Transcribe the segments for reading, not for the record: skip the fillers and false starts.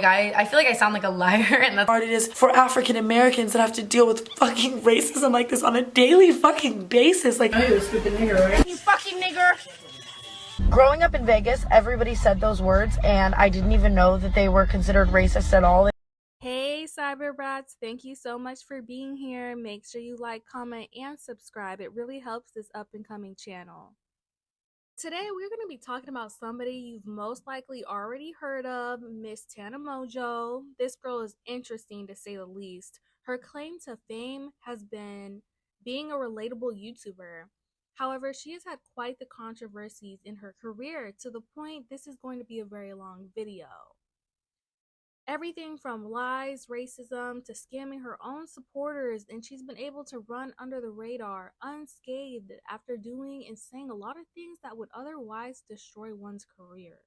I feel like I sound like a liar, and that's hard it is for African Americans that have to deal with fucking racism like this on a daily fucking basis. Like, you stupid nigger, right? You fucking nigger! growing up in Vegas, everybody said those words, and I didn't even know that they were considered racist at all. Hey cyber brats, thank you so much for being here. Make sure you like, comment, and subscribe. It really helps this up and coming channel. Today we're going to be talking about somebody you've most likely already heard of, Miss Tana Mongeau. This girl is interesting to say the least. Her claim to fame has been being a relatable YouTuber. However, she has had quite the controversies in her career to the point this is going to be a very long video. Everything from lies, racism, to scamming her own supporters, and she's been able to run under the radar unscathed after doing and saying a lot of things that would otherwise destroy one's career.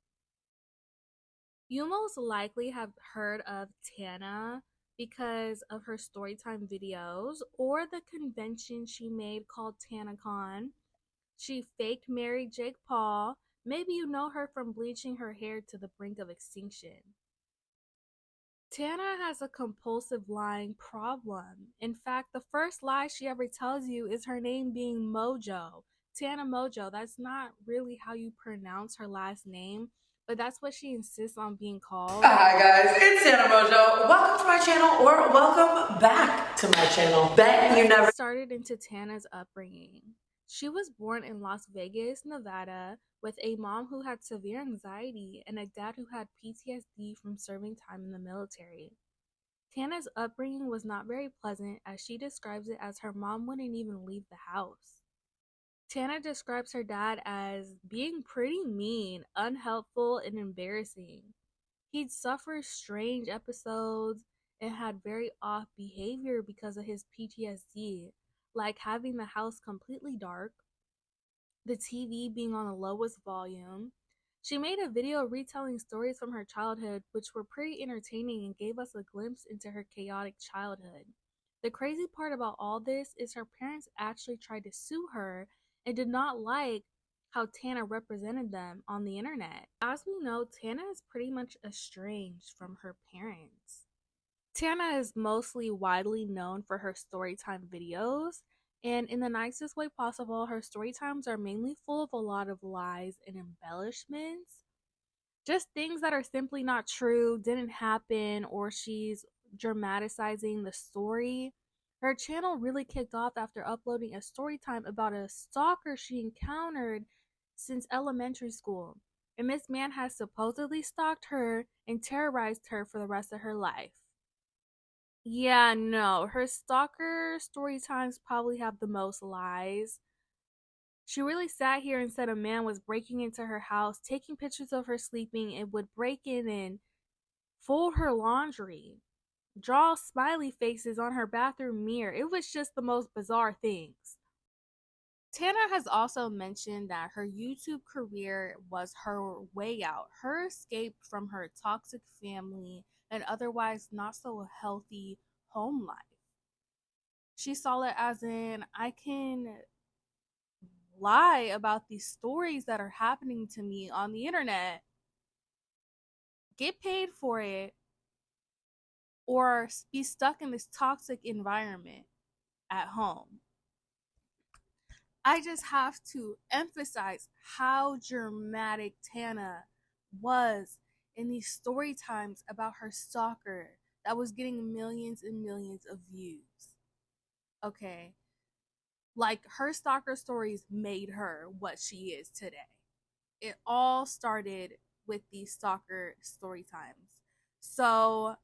You most likely have heard of Tana because of her storytime videos or the convention she made called TanaCon. She faked married Jake Paul. Maybe you know her from bleaching her hair to the brink of extinction. Tana has a compulsive lying problem. In fact, the first lie she ever tells you is her name being Mojo. Tana Mongeau, that's not really how you pronounce her last name, but that's what she insists on being called. Hi guys, it's Tana Mongeau. Welcome to my channel, or welcome back to my channel. Bet you never started into Tana's upbringing. She was born in Las Vegas, Nevada, with a mom who had severe anxiety and a dad who had PTSD from serving time in the military. Tana's upbringing was not very pleasant, as she describes it as her mom wouldn't even leave the house. Tana describes her dad as being pretty mean, unhelpful, and embarrassing. He'd suffer strange episodes and had very off behavior because of his PTSD, like having the house completely dark, the TV being on the lowest volume. She made a video retelling stories from her childhood, which were pretty entertaining and gave us a glimpse into her chaotic childhood. The crazy part about all this is her parents actually tried to sue her and did not like how Tana represented them on the internet. As we know, Tana is pretty much estranged from her parents. Tana is mostly widely known for her storytime videos, and in the nicest way possible, her storytimes are mainly full of a lot of lies and embellishments. Just things that are simply not true, didn't happen, or she's dramatizing the story. Her channel really kicked off after uploading a storytime about a stalker she encountered since elementary school. And this man has supposedly stalked her and terrorized her for the rest of her life. Yeah, no, her stalker story times probably have the most lies. She really sat here and said a man was breaking into her house, taking pictures of her sleeping, and would break in and fold her laundry, draw smiley faces on her bathroom mirror. It was just the most bizarre things. Tana has also mentioned that her YouTube career was her way out, her escape from her toxic family and otherwise not so healthy home life. She saw it as in, I can lie about these stories that are happening to me on the internet, get paid for it, or be stuck in this toxic environment at home. I just have to emphasize how dramatic Tana was in these story times about her stalker that was getting millions and millions of views. Okay, like her stalker stories made her what she is today. It all started with these stalker story times. So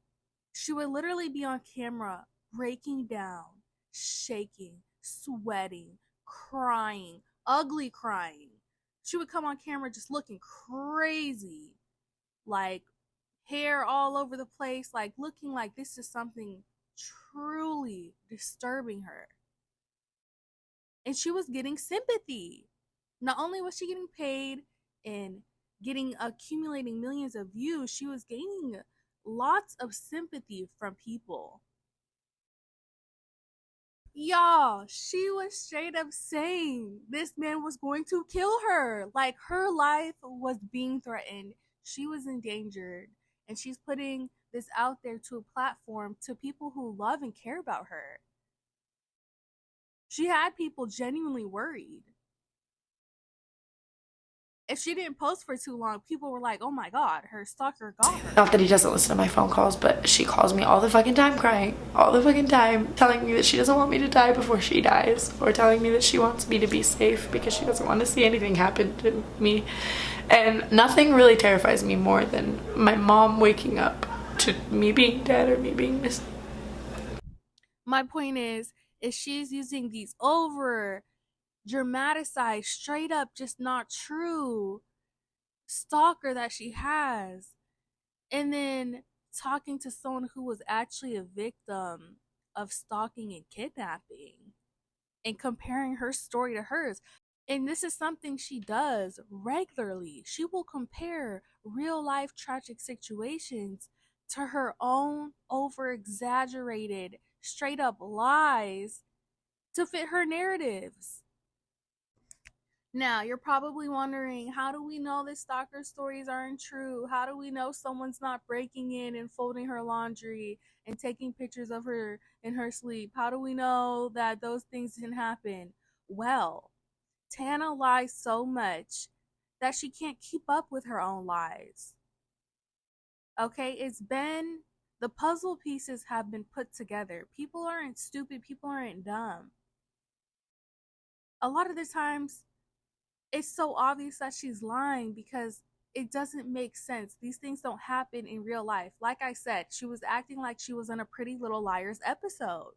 she would literally be on camera breaking down, shaking, sweating, crying, ugly crying. She would come on camera just looking crazy, like hair all over the place, like looking like this is something truly disturbing her. And she was getting sympathy. Not only was she getting paid and accumulating millions of views, she was gaining lots of sympathy from people. Y'all, she was straight up saying this man was going to kill her. Like, her life was being threatened. She was endangered. And she's putting this out there to a platform to people who love and care about her. She had people genuinely worried. If she didn't post for too long, people were like, oh my God, her stalker got her. Not that he doesn't listen to my phone calls, but she calls me all the fucking time crying, all the fucking time, telling me that she doesn't want me to die before she dies, or telling me that she wants me to be safe because she doesn't want to see anything happen to me. And nothing really terrifies me more than my mom waking up to me being dead or me being missing. My point is she's using these over dramatized, straight up just not true stalker that she has, and then talking to someone who was actually a victim of stalking and kidnapping and comparing her story to hers. And this is something she does regularly. She will compare real life tragic situations to her own over exaggerated, straight up lies to fit her narratives. Now, you're probably wondering, how do we know that stalker stories aren't true? How do we know someone's not breaking in and folding her laundry and taking pictures of her in her sleep? How do we know that those things didn't happen? Well, Tana lies so much that she can't keep up with her own lies. Okay, the puzzle pieces have been put together. People aren't stupid, people aren't dumb. A lot of the times, it's so obvious that she's lying because it doesn't make sense. These things don't happen in real life. Like I said, she was acting like she was in a Pretty Little Liars episode.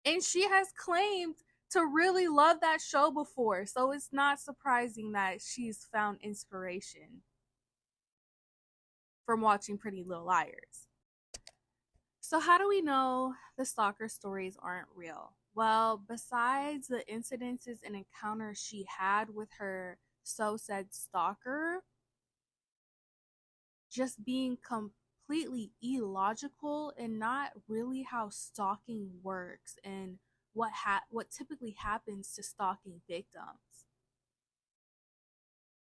And she has claimed to really love that show before, so it's not surprising that she's found inspiration from watching Pretty Little Liars. So how do we know the stalker stories aren't real? Well, besides the incidences and encounters she had with her so-said stalker just being completely illogical and not really how stalking works and what typically happens to stalking victims.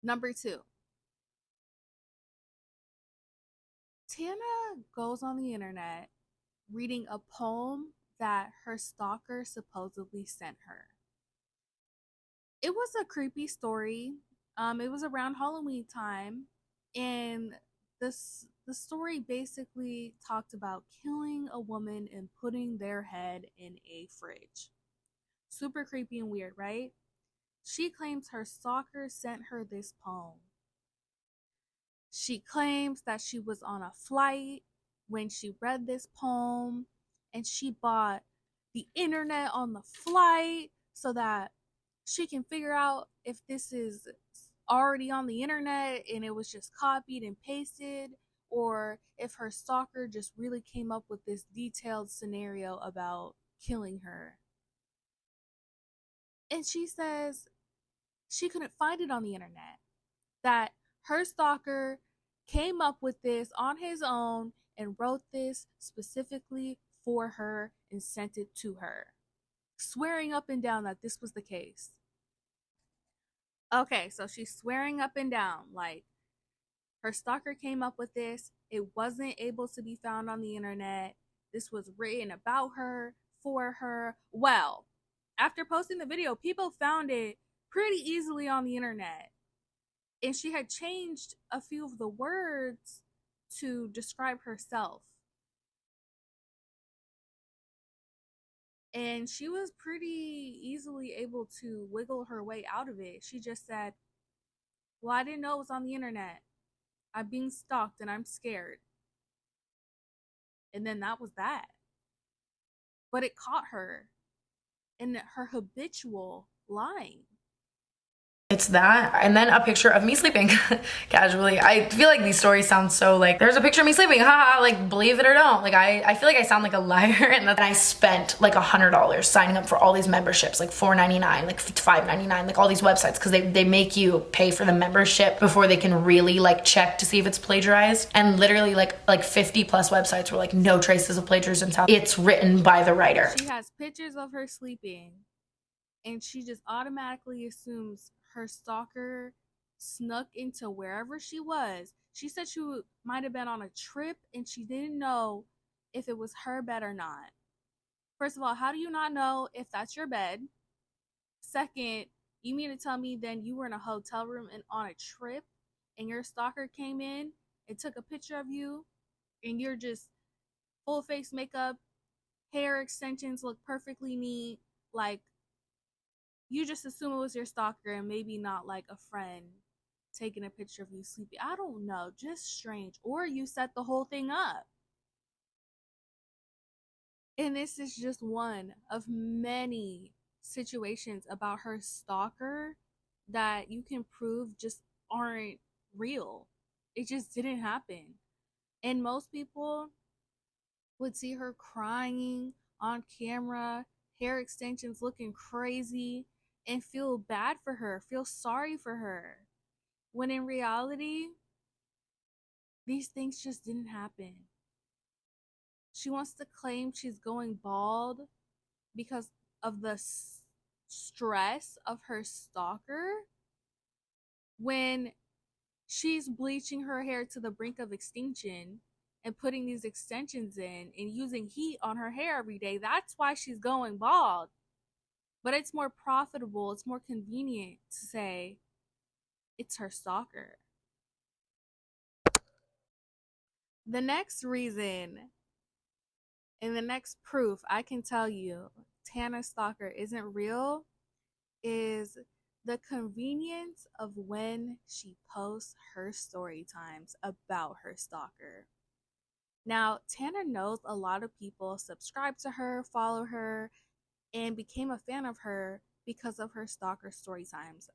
Number 2, Tana goes on the internet reading a poem that her stalker supposedly sent her. It was a creepy story. It was around Halloween time, and the story basically talked about killing a woman and putting their head in a fridge. Super creepy and weird, right? She claims her stalker sent her this poem. She claims that she was on a flight when she read this poem, and she bought the internet on the flight so that she can figure out if this is already on the internet and it was just copied and pasted, or if her stalker just really came up with this detailed scenario about killing her. And she says she couldn't find it on the internet, that her stalker came up with this on his own and wrote this specifically for her and sent it to her, swearing up and down that this was the case. Okay, so she's swearing up and down like her stalker came up with this. It wasn't able to be found on the internet. This was written about her, for her. Well, after posting the video, people found it pretty easily on the internet. And she had changed a few of the words to describe herself. And she was pretty easily able to wiggle her way out of it. She just said, well, I didn't know it was on the internet. I'm being stalked and I'm scared. And then that was that. But it caught her in her habitual lying. It's that, and then a picture of me sleeping casually. I feel like these stories sound so like, there's a picture of me sleeping, haha, like believe it or don't. Like I feel like I sound like a liar, and that I spent like $100 signing up for all these memberships, like $4.99, like $5.99, like all these websites, because they make you pay for the membership before they can really like check to see if it's plagiarized. And literally like 50 plus websites were like no traces of plagiarism. It's written by the writer. She has pictures of her sleeping, and she just automatically assumes her stalker snuck into wherever she was. She said she might have been on a trip and she didn't know if it was her bed or not. First of all, how do you not know if that's your bed? Second, you mean to tell me then you were in a hotel room and on a trip and your stalker came in and took a picture of you and you're just full face makeup, hair extensions look perfectly neat, like you just assume it was your stalker and maybe not like a friend taking a picture of you sleeping. I don't know, just strange. Or you set the whole thing up. And this is just one of many situations about her stalker that you can prove just aren't real. It just didn't happen. And most people would see her crying on camera, hair extensions looking crazy, and feel bad for her, feel sorry for her. When in reality, these things just didn't happen. She wants to claim she's going bald because of the stress of her stalker when she's bleaching her hair to the brink of extinction and putting these extensions in and using heat on her hair every day. That's why she's going bald. But it's more profitable, it's more convenient to say it's her stalker. The next reason and the next proof I can tell you Tana's stalker isn't real is the convenience of when she posts her story times about her stalker. Now, Tana knows a lot of people subscribe to her, follow her, and became a fan of her because of her stalker story times.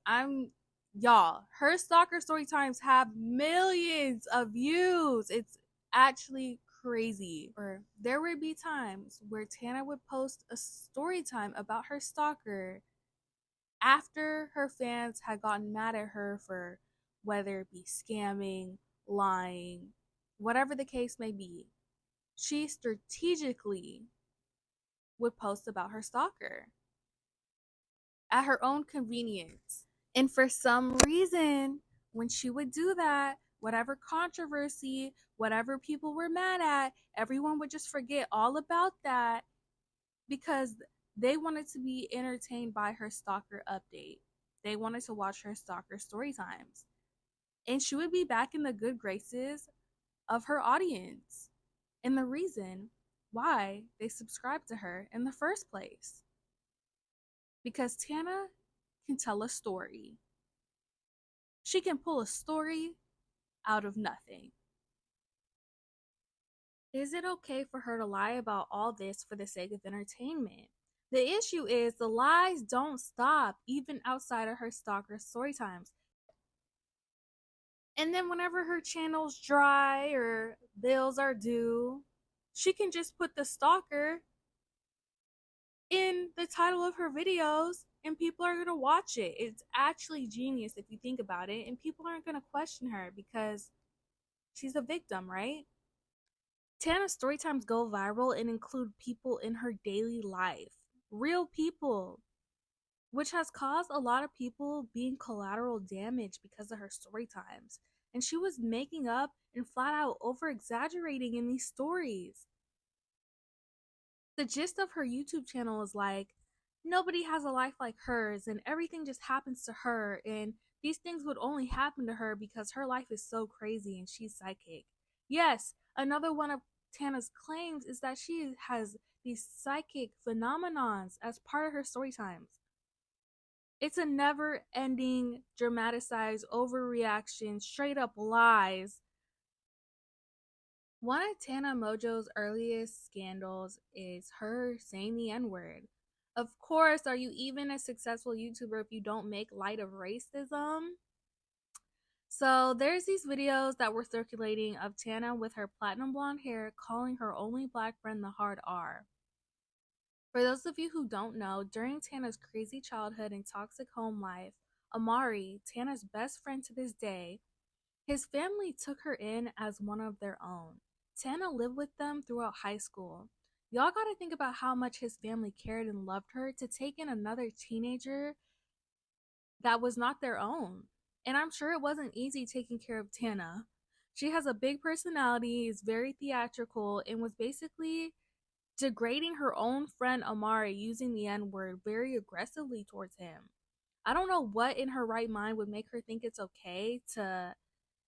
Y'all, her stalker story times have millions of views. It's actually crazy. Or there would be times where Tana would post a story time about her stalker after her fans had gotten mad at her for whether it be scamming, lying, whatever the case may be. She strategically would post about her stalker at her own convenience. And for some reason, when she would do that, whatever controversy, whatever people were mad at, everyone would just forget all about that because they wanted to be entertained by her stalker update. They wanted to watch her stalker story times. And she would be back in the good graces of her audience. And the reason why they subscribed to her in the first place. Because Tana can tell a story. She can pull a story out of nothing. Is it okay for her to lie about all this for the sake of entertainment? The issue is the lies don't stop even outside of her stalker story times. And then whenever her channel's dry or bills are due, she can just put the stalker in the title of her videos and people are going to watch it. It's actually genius if you think about it, and people aren't going to question her because she's a victim, right? Tana's story times go viral and include people in her daily life. Real people. Which has caused a lot of people being collateral damage because of her story times. And she was making up and flat out over exaggerating in these stories. The gist of her YouTube channel is like, nobody has a life like hers and everything just happens to her and these things would only happen to her because her life is so crazy and she's psychic. Yes, another one of Tana's claims is that she has these psychic phenomenons as part of her story times. It's a never-ending, dramatized overreaction, straight-up lies. One of Tana Mongeau's earliest scandals is her saying the N-word. Of course, are you even a successful YouTuber if you don't make light of racism? So there's these videos that were circulating of Tana with her platinum blonde hair calling her only black friend the hard R. For those of you who don't know, during Tana's crazy childhood and toxic home life, Amari, Tana's best friend to this day, his family took her in as one of their own. Tana lived with them throughout high school. Y'all gotta think about how much his family cared and loved her to take in another teenager that was not their own. And I'm sure it wasn't easy taking care of Tana. She has a big personality, is very theatrical, and was basically degrading her own friend Amari using the N-word very aggressively towards him. I don't know what in her right mind would make her think it's okay to...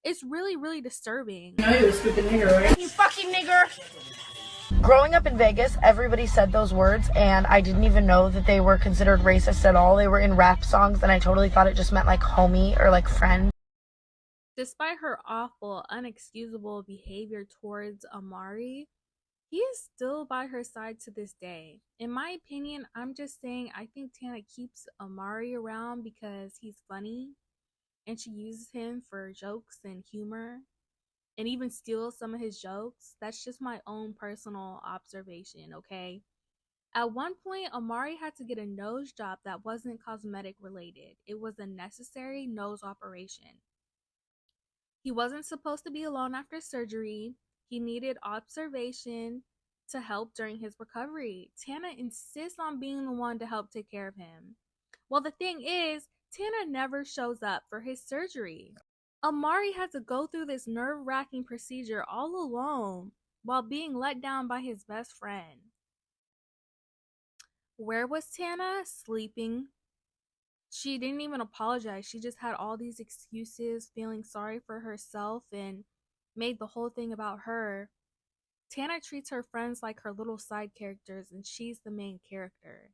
It's really, really disturbing. You know you're a stupid nigger, right? You fucking nigger! Growing up in Vegas, everybody said those words, and I didn't even know that they were considered racist at all. They were in rap songs, and I totally thought it just meant like homie or like friend. Despite her awful, unexcusable behavior towards Amari, he is still by her side to this day. In my opinion, I'm just saying I think Tana keeps Amari around because he's funny, and she uses him for jokes and humor, and even steals some of his jokes. That's just my own personal observation, okay? At one point, Amari had to get a nose job that wasn't cosmetic related. It was a necessary nose operation. He wasn't supposed to be alone after surgery. He needed observation to help during his recovery. Tana insists on being the one to help take care of him. Well, the thing is, Tana never shows up for his surgery. Amari had to go through this nerve-wracking procedure all alone while being let down by his best friend. Where was Tana? Sleeping. She didn't even apologize. She just had all these excuses, feeling sorry for herself, and made the whole thing about her. Tana treats her friends like her little side characters, and she's the main character.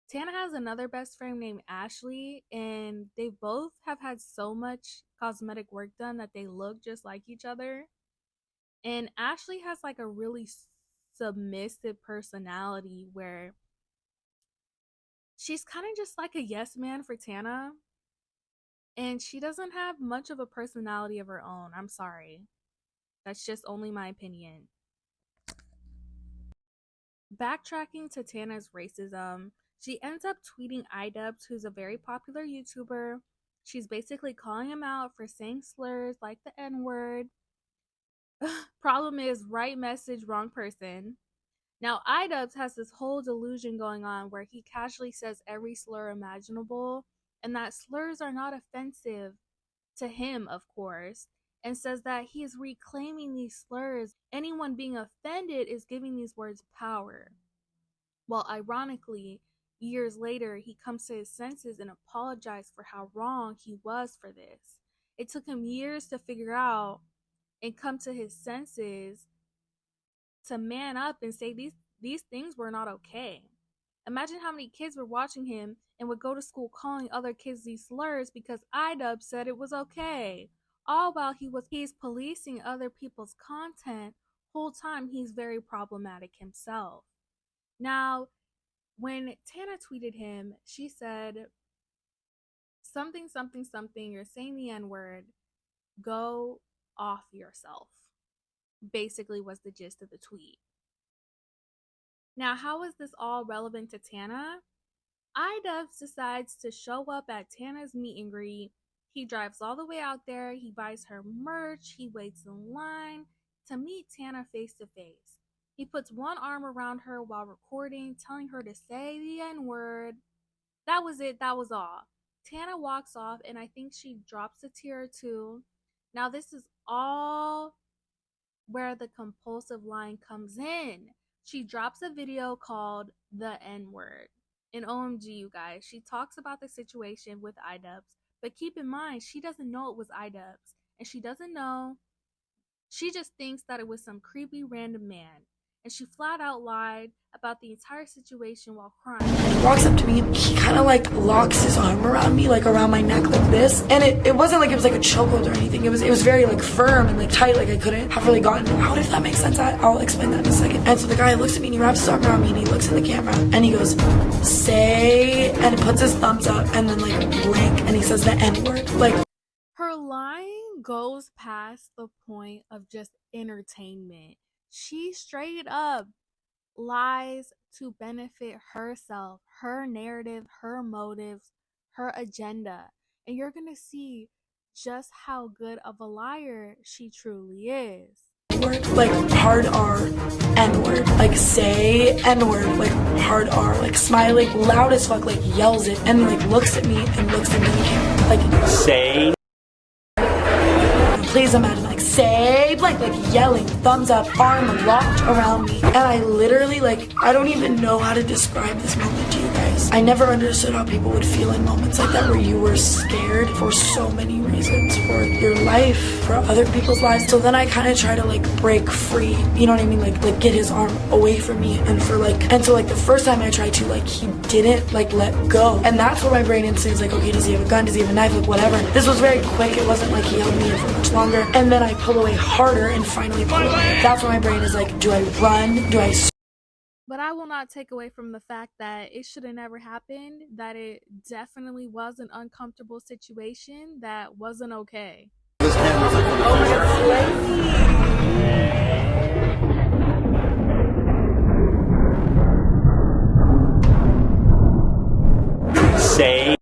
Tana has another best friend named Ashley, and they both have had so much cosmetic work done that they look just like each other. And Ashley has like a really submissive personality where she's kind of just like a yes man for Tana, and she doesn't have much of a personality of her own. I'm sorry. That's just only my opinion. Backtracking to Tana's racism, she ends up tweeting iDubbbz, who's a very popular YouTuber. She's basically calling him out for saying slurs like the N-word. Problem is, right message, wrong person. Now, iDubbbz has this whole delusion going on where he casually says every slur imaginable, and that slurs are not offensive to him, of course, and says that he is reclaiming these slurs. Anyone being offended is giving these words power. Well, ironically, years later, he comes to his senses and apologizes for how wrong he was for this. It took him years to figure out and come to his senses to man up and say these things were not okay. Imagine how many kids were watching him and would go to school calling other kids these slurs because iDubbbz said it was okay. All while he's policing other people's content, whole time he's very problematic himself. Now, when Tana tweeted him, she said, something, you're saying the N-word, go off yourself. Basically was the gist of the tweet. Now, how is this all relevant to Tana? iDubbbz decides to show up at Tana's meet and greet. He drives all the way out there. He buys her merch. He waits in line to meet Tana face to face. He puts one arm around her while recording, telling her to say the N-word. That was it. That was all. Tana walks off, and I think she drops a tear or two. Now, this is all where the compulsive line comes in. She drops a video called The N-word. And OMG, you guys, she talks about the situation with iDubbbz, but keep in mind, she doesn't know it was iDubbbz, and she doesn't know. She just thinks that it was some creepy random man, and she flat out lied about the entire situation while crying. He walks up to me and he kind of like locks his arm around me, like around my neck like this. And it wasn't like it was like a chokehold or anything. It was very like firm and like tight, like I couldn't have really gotten out, if that makes sense. I'll explain that in a second. And so the guy looks at me and he wraps his arm around me and he looks in the camera and he goes, say, and puts his thumbs up and then like blink and he says the N-word. Like, her lying goes past the point of just entertainment. She straight up lies to benefit herself, her narrative, her motives, her agenda. And you're gonna see just how good of a liar she truly is. Like hard R, N-word, like say N-word, like hard R, like smiling, loud as fuck, like yells it, and like looks at me and looks into the camera, like say. Please imagine like say blank, like yelling, thumbs up, arm locked around me. And I literally, like, I don't even know how to describe this moment to you guys. I never understood how people would feel in moments like that where you were scared for so many reasons, for your life, for other people's lives. So then I kind of try to like break free, you know what I mean? Like get his arm away from me, and so like the first time I tried to, like, he didn't like let go. And that's where my brain instinct is like, okay, does he have a gun? Does he have a knife? Like whatever. This was very quick. It wasn't like he held me in for much longer. And then I pull away harder and finally pull away. That's where my brain is like, do I run? Do I... But I will not take away from the fact that it should have never happened, that it definitely was an uncomfortable situation that wasn't okay. Say.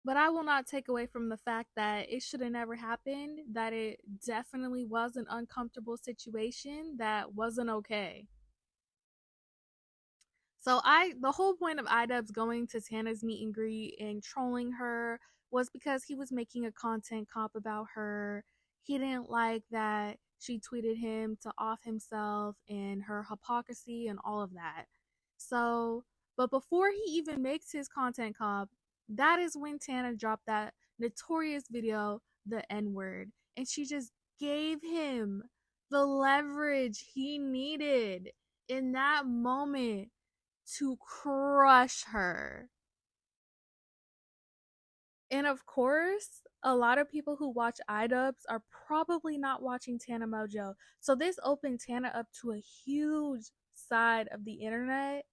But I will not take away from the fact that it should have never happened, that it definitely was an uncomfortable situation that wasn't okay. So the whole point of iDubbbz going to Tana's meet and greet and trolling her was because he was making a content comp about her. He didn't like that she tweeted him to off himself and her hypocrisy and all of that. So, but before he even makes his content comp, that is when Tana dropped that notorious video, the N-word. And she just gave him the leverage he needed in that moment to crush her. And of course, a lot of people who watch iDubbbz are probably not watching Tana Mongeau. So this opened Tana up to a huge side of the internet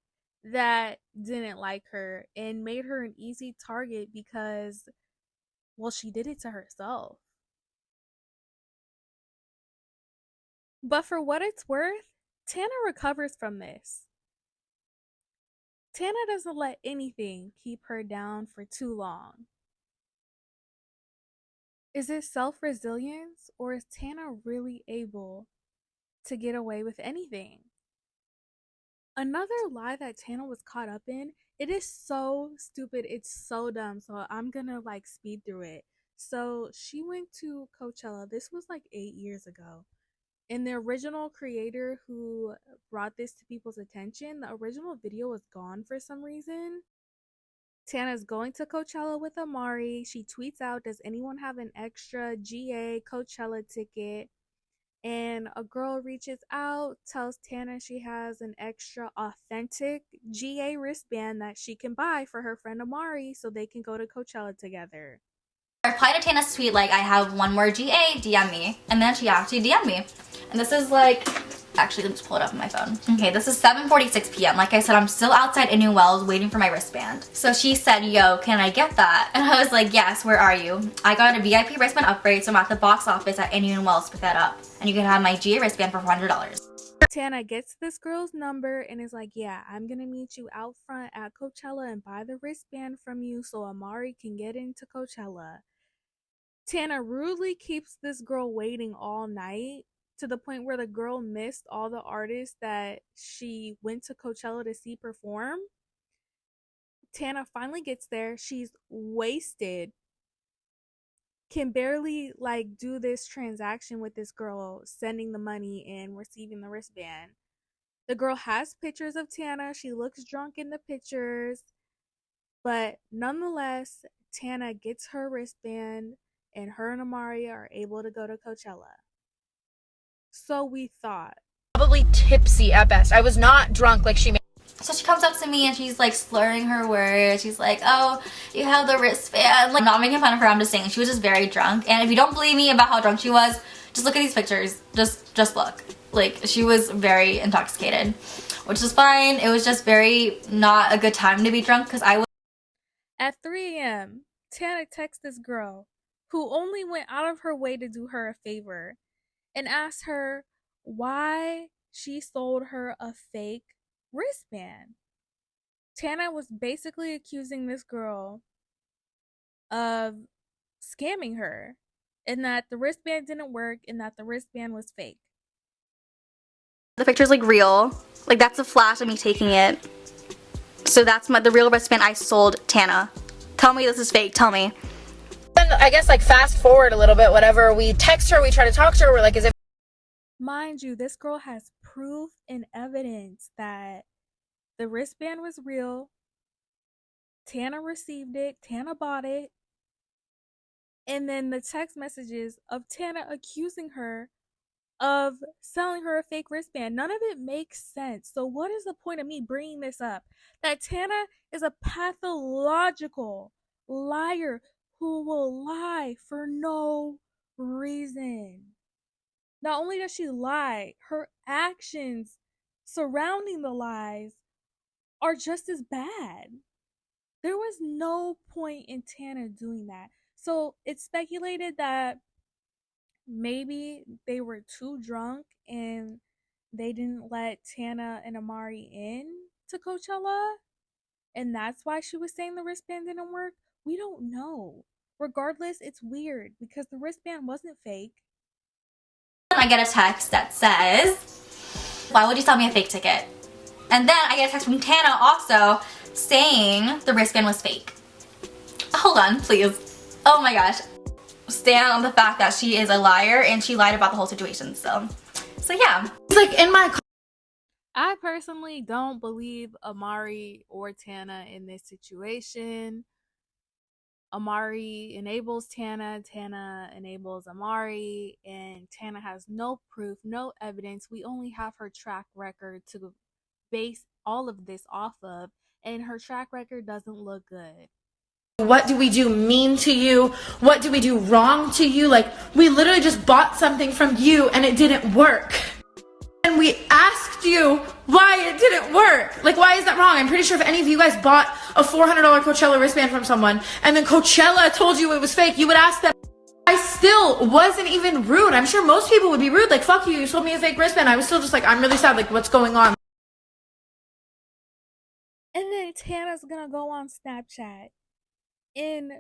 that didn't like her and made her an easy target because, well, she did it to herself. But for what it's worth, Tana recovers from this. Tana doesn't let anything keep her down for too long. Is it self-resilience, or is Tana really able to get away with anything? Another lie that Tana was caught up in, it is so stupid, it's so dumb, so I'm gonna like speed through it. So she went to Coachella. This was like 8 years ago. And the original creator who brought this to people's attention, the original video was gone for some reason. Tana's going to Coachella with Amari. She tweets out, does anyone have an extra GA Coachella ticket? And a girl reaches out, tells Tana she has an extra authentic GA wristband that she can buy for her friend Amari so they can go to Coachella together. I replied to Tana's tweet like, I have one more GA, DM me. And then she actually DM'd me. And this is like, actually let's pull it up on my phone. Okay, this is 7:46 p.m. Like I said, I'm still outside Indian Wells waiting for my wristband. So she said, yo, can I get that? And I was like, yes, where are you? I got a VIP wristband upgrade, so I'm at the box office at Indian Wells to pick that up. And you can have my GA wristband for $400. Tana gets this girl's number and is like, yeah, I'm gonna meet you out front at Coachella and buy the wristband from you so Amari can get into Coachella. Tana rudely keeps this girl waiting all night to the point where the girl missed all the artists that she went to Coachella to see perform. Tana finally gets there. She's wasted. Can barely like do this transaction with this girl, sending the money and receiving the wristband. The girl has pictures of Tana. She looks drunk in the pictures. But nonetheless, Tana gets her wristband and her and Amari are able to go to Coachella. So we thought. Probably tipsy at best. I was not drunk like she made. So she comes up to me and she's like slurring her words. She's like, oh, you have the wristband. Like, not making fun of her, I'm just saying she was just very drunk. And if you don't believe me about how drunk she was, just look at these pictures. Just look. Like, she was very intoxicated, which is fine. It was just very not a good time to be drunk because I was. At 3 a.m., Tana texts this girl who only went out of her way to do her a favor and asked her why she sold her a fake wristband. Tana was basically accusing this girl of scamming her and that the wristband didn't work and that the wristband was fake. The picture's like real. Like, that's a flash of me taking it. So that's the real wristband I sold Tana. Tell me this is fake. Tell me. then I guess like fast forward a little bit, whatever, we text her, we try to talk to her, we're like, is it... Mind you, this girl has proof and evidence that the wristband was real. Tana received it, Tana bought it. And then the text messages of Tana accusing her of selling her a fake wristband. None of it makes sense. So what is the point of me bringing this up? That Tana is a pathological liar who will lie for no reason. Not only does she lie, her actions surrounding the lies are just as bad. There was no point in Tana doing that. So it's speculated that maybe they were too drunk and they didn't let Tana and Amari in to Coachella. And that's why she was saying the wristband didn't work. We don't know. Regardless, it's weird because the wristband wasn't fake. I get a text that says, why would you sell me a fake ticket? And then I get a text from Tana also saying the wristband was fake. Hold on, please. Oh my gosh. Stand on the fact that she is a liar and she lied about the whole situation. So yeah. It's like in my... I personally don't believe Amari or Tana in this situation. Amari enables Tana, Tana enables Amari, and Tana has no proof, no evidence. We only have her track record to base all of this off of, and her track record doesn't look good. What do we do mean to you? What do we do wrong to you? Like, we literally just bought something from you and it didn't work. And we asked you why it didn't work. Like, why is that wrong? I'm pretty sure if any of you guys bought a $400 Coachella wristband from someone and then Coachella told you it was fake, you would ask them. I still wasn't even rude. I'm sure most people would be rude. Like, fuck you, you sold me a fake wristband. I was still just like, I'm really sad. Like, what's going on? And then Tana's gonna go on Snapchat and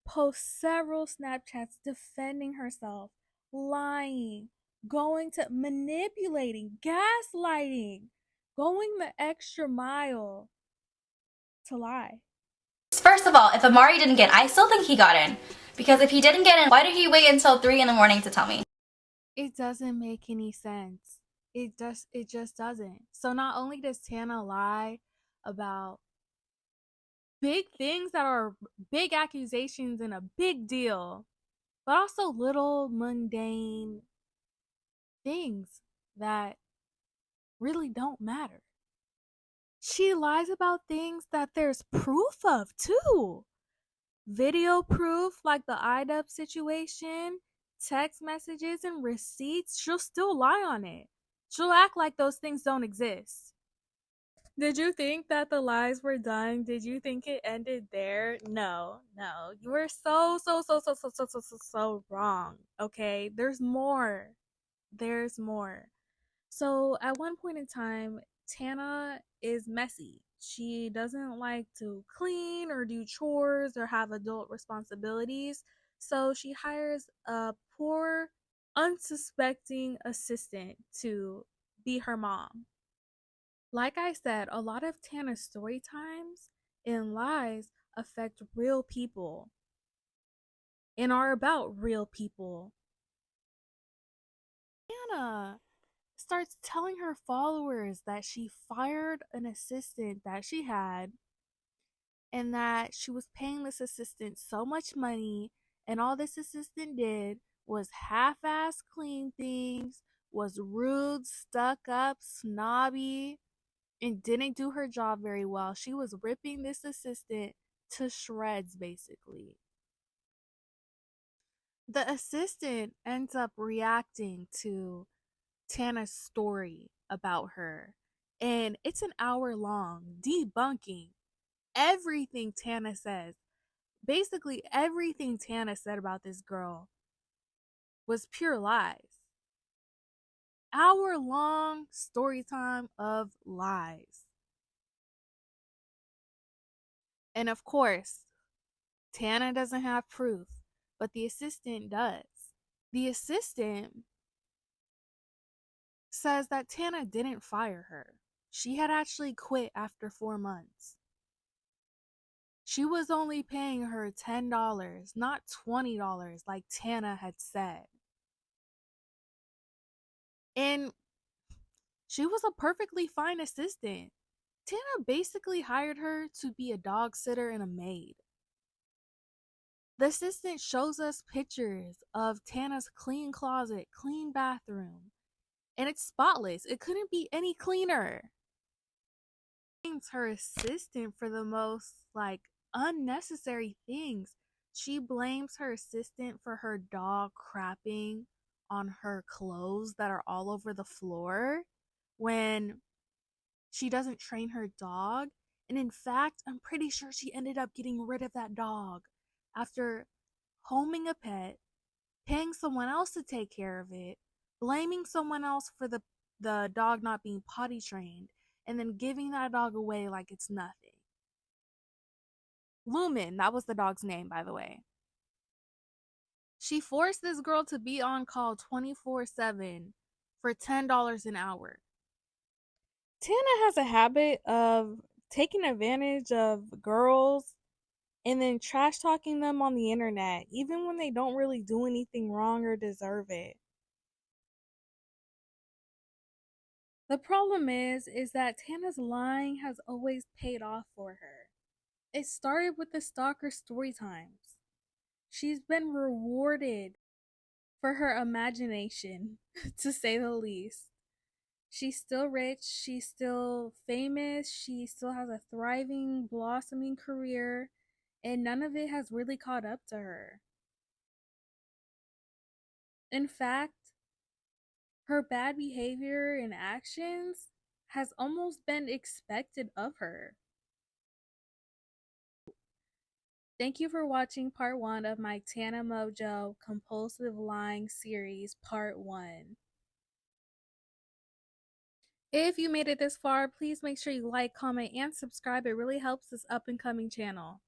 post several Snapchats defending herself, lying, going to manipulating, gaslighting, going the extra mile to lie. First of all, if Amari didn't get in, I still think he got in. Because if he didn't get in, why did he wait until 3 in the morning to tell me? It doesn't make any sense. It just doesn't. So not only does Tana lie about big things that are big accusations and a big deal, but also little mundane things that really don't matter. She lies about things that there's proof of too. Video proof, like the iDubbbz situation, text messages and receipts. She'll still lie on it. She'll act like those things don't exist. Did you think that the lies were done? Did you think it ended there? No. You were so wrong. Okay, there's more. So at one point in time, Tana is messy. She doesn't like to clean or do chores or have adult responsibilities. So she hires a poor, unsuspecting assistant to be her mom. Like I said, a lot of Tana's story times and lies affect real people and are about real people. Tana starts telling her followers that she fired an assistant that she had and that she was paying this assistant so much money, and all this assistant did was half-ass clean things, was rude, stuck up, snobby, and didn't do her job very well. She was ripping this assistant to shreds, basically. The assistant ends up reacting to Tana's story about her, and it's an hour long, debunking everything Tana says. Basically, everything Tana said about this girl was pure lies. Hour-long story time of lies. And of course, Tana doesn't have proof, but the assistant does. The assistant says that Tana didn't fire her. She had actually quit after 4 months. She was only paying her $10, not $20 like Tana had said. And she was a perfectly fine assistant. Tana basically hired her to be a dog sitter and a maid. The assistant shows us pictures of Tana's clean closet, clean bathroom, and it's spotless. It couldn't be any cleaner. Blames her assistant for the most unnecessary things. She blames her assistant for her dog crapping on her clothes that are all over the floor when she doesn't train her dog. And in fact, I'm pretty sure she ended up getting rid of that dog after homing a pet, paying someone else to take care of it, blaming someone else for the dog not being potty trained, and then giving that dog away like it's nothing. Lumen, that was the dog's name, by the way. She forced this girl to be on call 24/7 for $10 an hour. Tana has a habit of taking advantage of girls and then trash talking them on the internet, even when they don't really do anything wrong or deserve it. The problem is that Tana's lying has always paid off for her. It started with the Stalker story times. She's been rewarded for her imagination, to say the least. She's still rich, she's still famous, she still has a thriving, blossoming career, and none of it has really caught up to her. In fact, her bad behavior and actions has almost been expected of her. Thank you for watching part 1 of my Tana Mongeau Compulsive Lying series, part 1. If you made it this far, please make sure you like, comment, and subscribe. It really helps this up and coming channel.